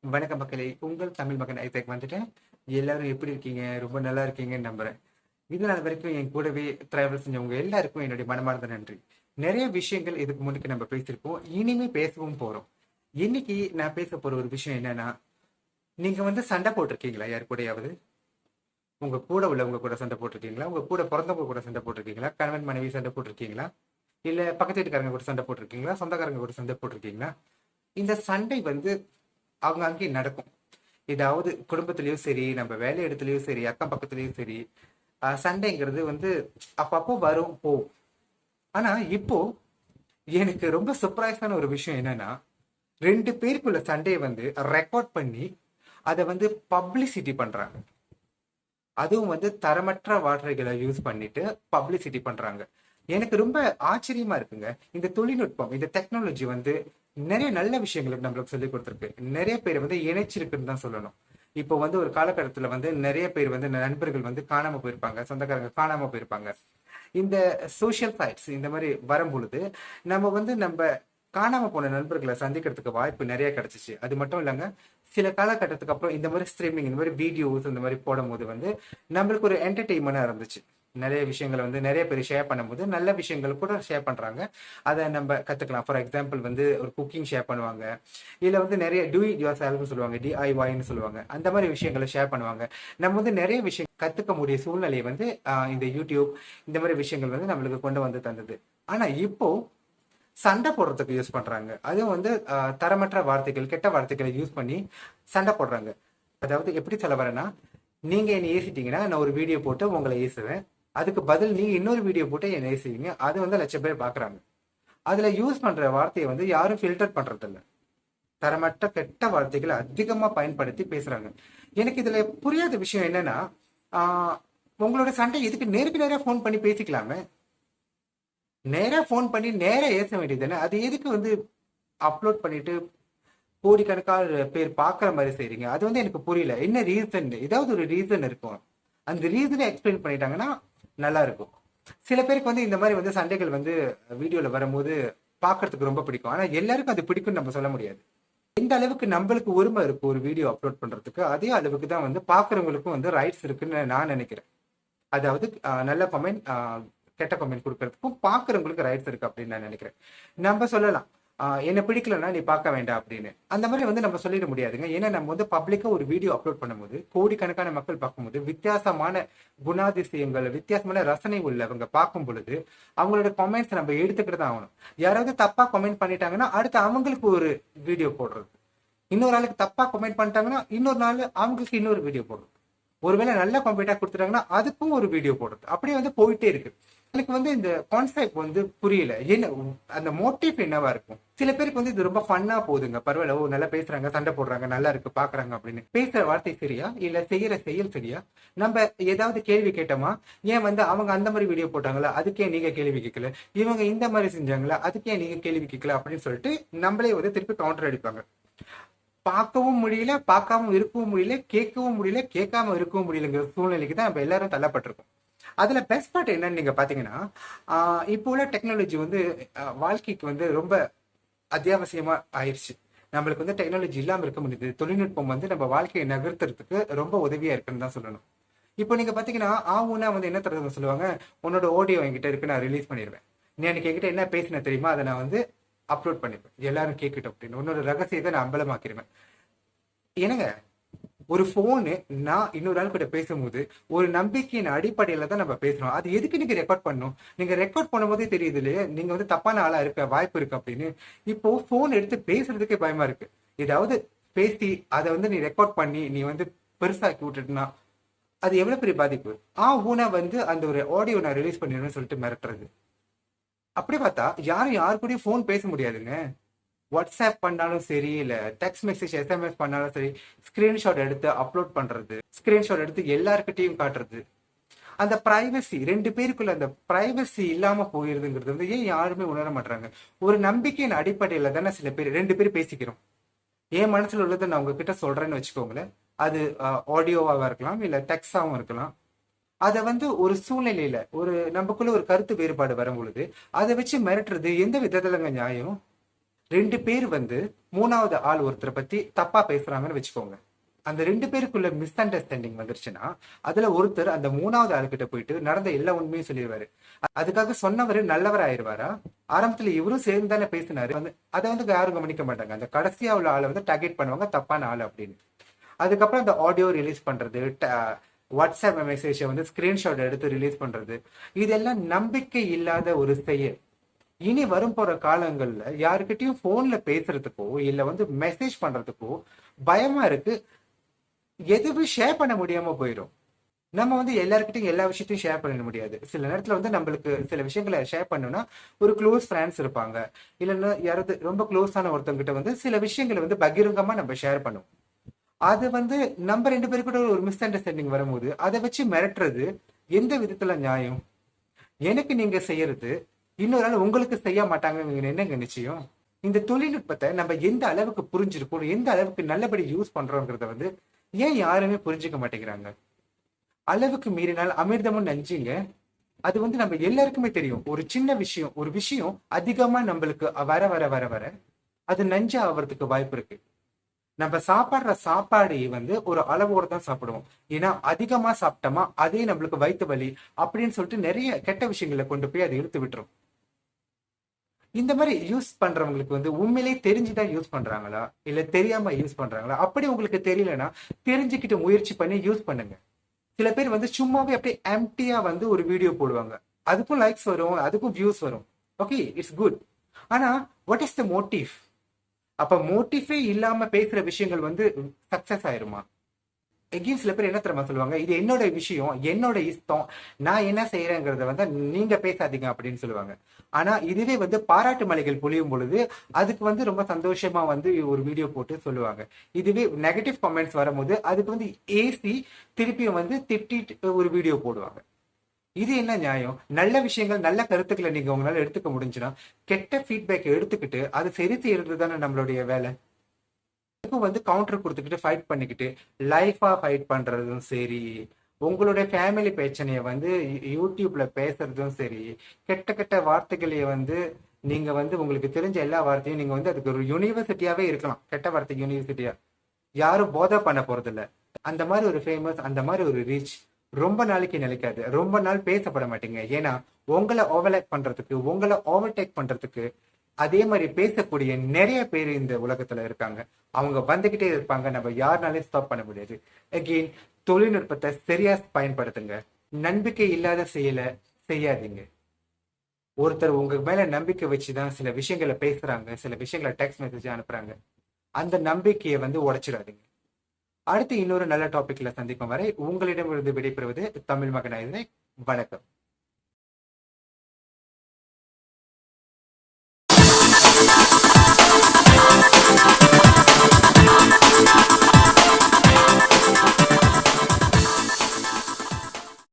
வணக்கம் மக்களே, உங்கள் தமிழ் மகன் ஐசக் வந்துட்டேன். எல்லாரும் எப்படி இருக்கீங்க? ரொம்ப நல்லா இருக்கீங்கன்னு நம்புறேன். இது நாள் வரைக்கும் என் கூடவே டிராவல் செஞ்சவங்க எல்லாருக்கும் என்னுடைய மனமார்ந்த நன்றி. நிறைய விஷயங்கள் இதுக்கு முன்னுக்கு நம்ம பேசியிருக்கோம், இனிமே பேசவும் போறோம். இன்னைக்கு நான் பேச போற ஒரு விஷயம் என்னன்னா, நீங்க சண்டை போட்டிருக்கீங்களா? யாரு கூடயாவது உங்க கூட உள்ளவங்க கூட சண்டை போட்டிருக்கீங்களா? உங்க கூட பிறந்தவங்க கூட சண்டை போட்டிருக்கீங்களா? கணவன் மனைவி சண்டை போட்டிருக்கீங்களா? இல்ல பக்கத்து வீட்டுக்காரங்க கூட சண்டை போட்டிருக்கீங்களா? சொந்தக்காரங்க கூட சண்டை போட்டிருக்கீங்களா? இந்த சண்டை அவங்க அங்கேயும் நடக்கும். ஏதாவது குடும்பத்திலயும் சரி, நம்ம வேலை இடத்துலயும் சரி, அக்கம் பக்கத்துலயும் சரி, சண்டைங்கிறது அப்பப்போ வரும் போகும். ஆனா இப்போ எனக்கு ரொம்ப சர்ப்ரைஸான ஒரு விஷயம் என்னன்னா, ரெண்டு பேருக்குள்ள சண்டையை ரெக்கார்ட் பண்ணி அதை பப்ளிசிட்டி பண்றாங்க. அதுவும் தரமற்ற வார்த்தைகளை யூஸ் பண்ணிட்டு பப்ளிசிட்டி பண்றாங்க. எனக்கு ரொம்ப ஆச்சரியமா இருக்குங்க. இந்த தொழில்நுட்பம், இந்த டெக்னாலஜி நிறைய நல்ல விஷயங்களுக்கு நம்மளுக்கு சொல்லி கொடுத்துருக்கு. நிறைய பேர் இணைச்சிருக்குன்னு தான் சொல்லணும். இப்போ ஒரு காலகட்டத்துல நிறைய பேர் நண்பர்கள் காணாம போயிருப்பாங்க, சொந்தக்காரங்க காணாம போயிருப்பாங்க. இந்த சோசியல் சைட்ஸ் இந்த மாதிரி வரும் பொழுது நம்ம காணாம போன நண்பர்களை சந்திக்கிறதுக்கு வாய்ப்பு நிறைய கிடைச்சிச்சு. அது மட்டும் இல்லைங்க, சில காலகட்டத்துக்கு அப்புறம் இந்த மாதிரி ஸ்ட்ரீமிங், இந்த மாதிரி வீடியோஸ் இந்த மாதிரி போடும் போது நம்மளுக்கு ஒரு என்டர்டெயின்மெண்டா இருந்துச்சு. நிறைய விஷயங்களை நிறைய பேர் ஷேர் பண்ணும்போது நல்ல விஷயங்கள் கூட ஷேர் பண்றாங்க. அதை நம்ம கத்துக்கலாம். ஃபார் எக்ஸாம்பிள் ஒரு குக்கிங் ஷேர் பண்ணுவாங்க, இல்ல நிறைய டூ இட் யுவர் செல்ஃப்னு சொல்லுவாங்க, டிஐஒய்னு சொல்லுவாங்க. அந்த மாதிரி விஷயங்களை ஷேர் பண்ணுவாங்க. நம்ம நிறைய விஷயம் கத்துக்க முடிய சூழ்நிலை இந்த யூடியூப் இந்த மாதிரி விஷயங்கள் நம்மளுக்கு கொண்டு தந்தது. ஆனா இப்போ சண்டை போடுறதுக்கு யூஸ் பண்றாங்க. அதுவும் தரமற்ற வார்த்தைகள், கெட்ட வார்த்தைகளை யூஸ் பண்ணி சண்டை போடுறாங்க. அதாவது எப்படி சொல்ல வரேன்னா, நீங்க என்னை ஏசிட்டீங்கன்னா நான் ஒரு வீடியோ போட்டு உங்களை ஏசுவேன், அதுக்கு பதில் நீங்க இன்னொரு வீடியோ போட்டு என்னை ஏசுவீங்க. அது லட்சம் பேர் பாக்குறாங்க. அதுல யூஸ் பண்ற வார்த்தையை யாரும் ஃபில்டர் பண்றது இல்ல. தரமற்ற கெட்ட வார்த்தைகளை அதிகமா பயன்படுத்தி பேசுறாங்க. எனக்கு இதுல புரியாத விஷயம் என்னன்னா, உங்களோட சண்டை எதுக்கு நேருக்கு நேரா போன் பண்ணி பேசிக்கலாமே. நேரா போன் பண்ணி நேரா ஏச வேண்டியது தானே. அது எதுக்கு அப்லோட் பண்ணிட்டு கோடிக்கணக்கான பேர் பாக்குற மாதிரி செய்றீங்க? அது எனக்கு புரியல. என்ன ரீசன்? ஏதாவது ஒரு ரீசன் இருக்கும். அந்த ரீசனை எக்ஸ்பிளைன் பண்ணிட்டாங்கன்னா நல்லா இருக்கும். சில பேருக்கு இந்த மாதிரி சண்டைகள் வீடியோல வரும்போது பாக்குறதுக்கு ரொம்ப பிடிக்கும். ஆனா எல்லாருக்கும் அது பிடிக்கும்னு நம்ம சொல்ல முடியாது. எந்த அளவுக்கு நம்மளுக்கு உரிமை இருக்கு ஒரு வீடியோ அப்லோட் பண்றதுக்கு, அதே அளவுக்கு தான் பாக்குறவங்களுக்கும் ரைட்ஸ் இருக்குன்னு நான் நினைக்கிறேன். அதாவது நல்ல கமெண்ட், கெட்ட கமெண்ட் கொடுக்கறதுக்கும் பாக்குறவங்களுக்கு ரைட்ஸ் இருக்கு அப்படின்னு நான் நினைக்கிறேன். நம்ம சொல்லலாம், என்ன பிடிக்கலன்னா நீ பார்க்க வேண்டாம் அப்படின்னு. அந்த மாதிரி நம்ம சொல்லிட முடியாதுங்க. ஏன்னா நம்ம பப்ளிக்கா ஒரு வீடியோ அப்லோட் பண்ணும்போது கோடிக்கணக்கான மக்கள் பார்க்கும்போது வித்தியாசமான குணாதிசயங்கள், வித்தியாசமான ரசனை உள்ளவங்க பார்க்கும் பொழுது அவங்களோட கமெண்ட்ஸ் நம்ம எடுத்துக்கிட்டு தான் ஆகணும். யாராவது தப்பா கமெண்ட் பண்ணிட்டாங்கன்னா அடுத்து அவங்களுக்கு ஒரு வீடியோ போடுறது, இன்னொரு ஆளுக்கு தப்பா கமெண்ட் பண்ணிட்டாங்கன்னா இன்னொரு நாள் அவங்களுக்கு இன்னொரு வீடியோ போடுறது, ஒருவேளை நல்ல கம்ப்ளீட்டா கொடுத்துட்டாங்கன்னா அதுக்கும் ஒரு வீடியோ போடுறது, அப்படியே போயிட்டே இருக்கு. எனக்கு இந்த கான்செப்ட் புரியல. என்ன அந்த மோட்டிவ் என்னவா இருக்கும்? சில பேருக்கு இது ரொம்ப ஃபன்னா போகுதுங்க. பரவாயில்ல, ஓ நல்லா பேசுறாங்க, சண்டை போடுறாங்க, நல்லா இருக்கு பாக்குறாங்க அப்படின்னு. பேசுற வார்த்தை சரியா இல்ல செய்யற செயல் சரியா? நம்ம ஏதாவது கேள்வி கேட்டோமா? ஏன் அவங்க அந்த மாதிரி வீடியோ போட்டாங்களா, அதுக்கே நீங்க கேள்வி கேட்கல? இவங்க இந்த மாதிரி செஞ்சாங்களா, அதுக்கே நீங்க கேள்வி கேட்கல? அப்படின்னு சொல்லிட்டு நம்மளே திருப்பி கவுண்டர் அடிப்பாங்க. பார்க்கவும் முடியல, பார்க்காம இருக்கவும் முடியல, கேட்கவும் முடியல, கேட்காம இருக்கவும் முடியலங்கிற சூழ்நிலைக்கு தான் நம்ம எல்லாரும் தள்ளப்பட்டிருக்கோம். அதுல பெஸ்ட் பார்ட் என்னன்னு நீங்க பாத்தீங்கன்னா, இப்போ உள்ள டெக்னாலஜி வாழ்க்கைக்கு ரொம்ப அத்தியாவசியமா ஆயிடுச்சு. நம்மளுக்கு டெக்னாலஜி இல்லாம இருக்க முடியுது. தொழில்நுட்பம் நம்ம வாழ்க்கையை நகர்த்துறதுக்கு ரொம்ப உதவியா இருக்குன்னு தான் சொல்லணும். இப்போ நீங்க பாத்தீங்கன்னா ஆவுனா என்ன தரது சொல்லுவாங்க, உன்னோட ஆடியோ என்கிட்ட இருக்கு, நான் ரிலீஸ் பண்ணிடுவேன். நீ எனக்கு என்கிட்ட என்ன பேசின தெரியுமா, அதை நான் அப்லோட் பண்ணிப்பேன், எல்லாரும் கேட்கட்டும் அப்படின்னு. உன்னோட ரகசியத்தை நான் அம்பலமாக்கிடுவேன். என்னங்க, ஒரு போனு நான் இன்னொரு ஆள் கிட்ட பேசும்போது ஒரு நம்பிக்கையின் அடிப்படையில தான் நம்ம பேசுறோம். அது எதுக்கு நீங்க ரெக்கார்ட் பண்ணணும்? நீங்க ரெக்கார்ட் பண்ணும் போதே தெரியுது இல்லையா நீங்க தப்பான ஆளா இருக்க வாய்ப்பு இருக்கு அப்படின்னு. இப்போ போன் எடுத்து பேசுறதுக்கே பயமா இருக்கு. ஏதாவது பேசி அதை நீ ரெக்கார்ட் பண்ணி நீ பெருசாக்கி விட்டுட்டுனா அது எவ்வளவு பெரிய பாதிப்பு. ஊனா அந்த ஒரு ஆடியோ நான் ரிலீஸ் பண்ணிடுவேன்னு சொல்லிட்டு மிரட்டுறது. அப்படி பார்த்தா யாரும் யாரு கூடயும் போன் பேச முடியாதுங்க. வாட்ஸ்அப் பண்ணாலும் சரி, இல்ல டெக்ஸ்ட் மெசேஜ் எஸ்எம்எஸ் பண்ணாலும் சரி, ஸ்கிரீன்ஷாட் எடுத்து அப்லோட் பண்றது, ஸ்கிரீன்ஷாட் எடுத்து எல்லாருக்கிட்டையும் காட்டுறது, அந்த பிரைவசி ரெண்டு பேருக்குள்ள அந்த பிரைவசி இல்லாம போயிருதுங்கிறது ஏன் யாருமே உணர மாட்டாங்க. ஒரு நம்பிக்கையின் அடிப்படையில தானே சில பேர் ரெண்டு பேரும் பேசிக்கிறோம். என் மனசுல உள்ளதை நான் உங்ககிட்ட சொல்றேன்னு வச்சுக்கோங்களேன். அது ஆடியோவாக இருக்கலாம், இல்ல டெக்ஸ்டாவும் இருக்கலாம். அதை ஒரு சூழ்நிலையில ஒரு நமக்குள்ள ஒரு கருத்து வேறுபாடு வரும் பொழுது அதை வச்சு மிரட்டுறது எந்த விதத்துலங்க நியாயம்? 2 பேர் வந்து 3வது ஆள் ஒருத்தரை பத்தி தப்பா பேசுறாங்கன்னு வச்சுக்கோங்க. அந்த 2 பேருக்குள்ள மிஸ் அண்டர்ஸ்டாண்டிங் வந்துருச்சுன்னா, அதுல ஒருத்தர் அந்த 3வது ஆளுகிட்ட போயிட்டு நடந்த எல்லா உண்மையும் சொல்லிடுவாரு. அதுக்காக சொன்னவரு நல்லவர் ஆயிருவாரா? ஆரம்பத்துல இவரும் சேர்ந்து தானே பேசினாரு. அதை வந்து யாரும் கவனிக்க மாட்டாங்க. அந்த கடைசியா உள்ள ஆளை வந்து டார்கெட் பண்ணுவாங்க, தப்பான ஆள் அப்படின்னு. அதுக்கப்புறம் அந்த ஆடியோ ரிலீஸ் பண்றது, வாட்ஸ்அப் மெசேஜை வந்து ஸ்கிரீன்ஷாட் எடுத்து ரிலீஸ் பண்றது, இதெல்லாம் நம்பிக்கை இல்லாத ஒரு செயல். இனி வரும் போற காலங்கள்ல யாருக்கிட்டையும் போன்ல பேசுறதுக்கோ இல்ல வந்து மெசேஜ் பண்றதுக்கோ பயமா இருக்கு. எதுவுமே ஷேர் பண்ண முடியாம போயிடும். நம்ம வந்து எல்லாருக்கிட்டையும் எல்லா விஷயத்தையும் ஷேர் பண்ண முடியாது. சில நேரத்துல வந்து நம்மளுக்கு சில விஷயங்களை ஷேர் பண்ணணும்னா ஒரு க்ளோஸ் ஃப்ரெண்ட்ஸ் இருப்பாங்க, இல்லைன்னா யாராவது ரொம்ப க்ளோஸான ஒருத்தவங்கிட்ட வந்து சில விஷயங்களை வந்து பகிரங்கமா நம்ம ஷேர் பண்ணுவோம். அது வந்து நம்ம 2 பேரும் கூட ஒரு மிஸ் அண்டர்ஸ்டாண்டிங் வரும்போது அதை வச்சு மிரட்டுறது எந்த விதத்துல நியாயம்? எனக்கு நீங்க செய்யறது இன்னொரு ஆள் உங்களுக்கு செய்ய மாட்டாங்க, என்னங்க நிச்சயம்? இந்த தொழில்நுட்பத்தை நம்ம எந்த அளவுக்கு புரிஞ்சிருக்கோம், எந்த அளவுக்கு நல்லபடி யூஸ் பண்றோங்கிறத வந்து ஏன் யாருமே புரிஞ்சுக்க மாட்டேங்கிறாங்க? அளவுக்கு மீறினால் அமிர்தமும் நஞ்சுங்க. அது வந்து நம்ம எல்லாருக்குமே தெரியும். ஒரு சின்ன விஷயம், ஒரு விஷயம் அதிகமா நம்மளுக்கு வர வர வர வர அது நஞ்சா ஆவறதுக்கு வாய்ப்பு இருக்கு. நம்ம சாப்பிடுற சாப்பாடு வந்து ஒரு அளவோட தான் சாப்பிடுவோம். ஏன்னா அதிகமா சாப்பிட்டோமா அதே நம்மளுக்கு வயிற்று வலி அப்படின்னு சொல்லிட்டு நிறைய கெட்ட விஷயங்களை கொண்டு போய் அதை இழுத்து விட்டுரும். இந்த மாதிரி யூஸ் பண்றவங்களுக்கு வந்து உண்மையிலேயே தெரிஞ்சுதான் யூஸ் பண்றாங்களா இல்ல தெரியாம யூஸ் பண்றாங்களா? அப்படி உங்களுக்கு தெரியலன்னா தெரிஞ்சுக்கிட்டு முயற்சி பண்ணி யூஸ் பண்ணுங்க. சில பேர் வந்து சும்மாவே அப்படியே எம்டியா வந்து ஒரு வீடியோ போடுவாங்க. அதுக்கும் லைக்ஸ் வரும், அதுக்கும் வியூஸ் வரும். Okay, it's good. ஆனா வாட் இஸ் த மோட்டிவ்? அப்ப மோட்டிவே இல்லாம பேசுற விஷயங்கள் வந்து சக்சஸ் ஆயிருமா? எங்கேயும் சில பேர் என்ன தெரியுமா சொல்லுவாங்க, இது என்னோட விஷயம், என்னோட இஷ்டம், நான் என்ன செய்யறேங்கிறத வந்து நீங்க பேசாதீங்க அப்படின்னு சொல்லுவாங்க. ஆனா இதுவே வந்து பாராட்டு மலைகள் பொழியும் பொழுது அதுக்கு வந்து ரொம்ப சந்தோஷமா வந்து ஒரு வீடியோ போட்டு சொல்லுவாங்க. இதுவே நெகட்டிவ் கமெண்ட்ஸ் வரும்போது அதுக்கு வந்து ஏசி திருப்பியும் வந்து திட்டிட்டு ஒரு வீடியோ போடுவாங்க. இது என்ன நியாயம்? நல்ல விஷயங்கள், நல்ல கருத்துக்களை நீங்க உங்களால எடுத்துக்க முடிஞ்சுன்னா கெட்ட ஃபீட்பேக் எடுத்துக்கிட்டு அது சரி செய்யறது தானே நம்மளுடைய வேலை. வந்து கவுண்டர் கொடுத்துக்கிட்டு ஃபைட் பண்ணிக்கிட்டு லைஃபா ஃபைட் பண்றதும் சரி, உங்களுடைய ஃபேமிலி பிரச்சனையை வந்து யூடியூப்ல பேசுறதும் சரி, கெட்ட கெட்ட வார்த்தைகளைய வந்து நீங்க வந்து உங்களுக்கு தெரிஞ்ச எல்லா வார்த்தையும் நீங்க வந்து அதுக்கு ஒரு யூனிவர்சிட்டியாவே இருக்கலாம். கெட்ட வார்த்தை யூனிவர்சிட்டியா யாரும் போதை பண்ண போறது இல்ல. அந்த மாதிரி ஒரு ஃபேமஸ், அந்த மாதிரி ஒரு ரீச் ரொம்ப நாளைக்கு நிலைக்காது. ரொம்ப நாள் பேசப்பட மாட்டீங்க. ஏன்னா உங்களை ஓவர்லேக் பண்றதுக்கு, உங்களை ஓவர்டேக் பண்றதுக்கு அதே மாதிரி பேசக்கூடிய நிறைய பேர் இந்த உலகத்துல இருக்காங்க. அவங்க வந்துகிட்டே இருப்பாங்க. நம்ம யாருனாலையும் ஸ்டாப் பண்ண முடியாது. அகெயின், தொழில்நுட்பத்தை சரியா பயன்படுத்துங்க. நம்பிக்கை இல்லாத செயலை செய்யாதீங்க. ஒருத்தர் உங்க மேல நம்பிக்கை வச்சுதான் சில விஷயங்களை பேசுறாங்க, சில விஷயங்களை டெக்ஸ்ட் மெசேஜ் அனுப்புறாங்க. அந்த நம்பிக்கையை வந்து உடைச்சிடாதீங்க. அடுத்து இன்னொரு நல்ல டாபிக்ல சந்திக்கும் வரை உங்களிடமிருந்து விடைபெறுவது தமிழ் மகன். வணக்கம்.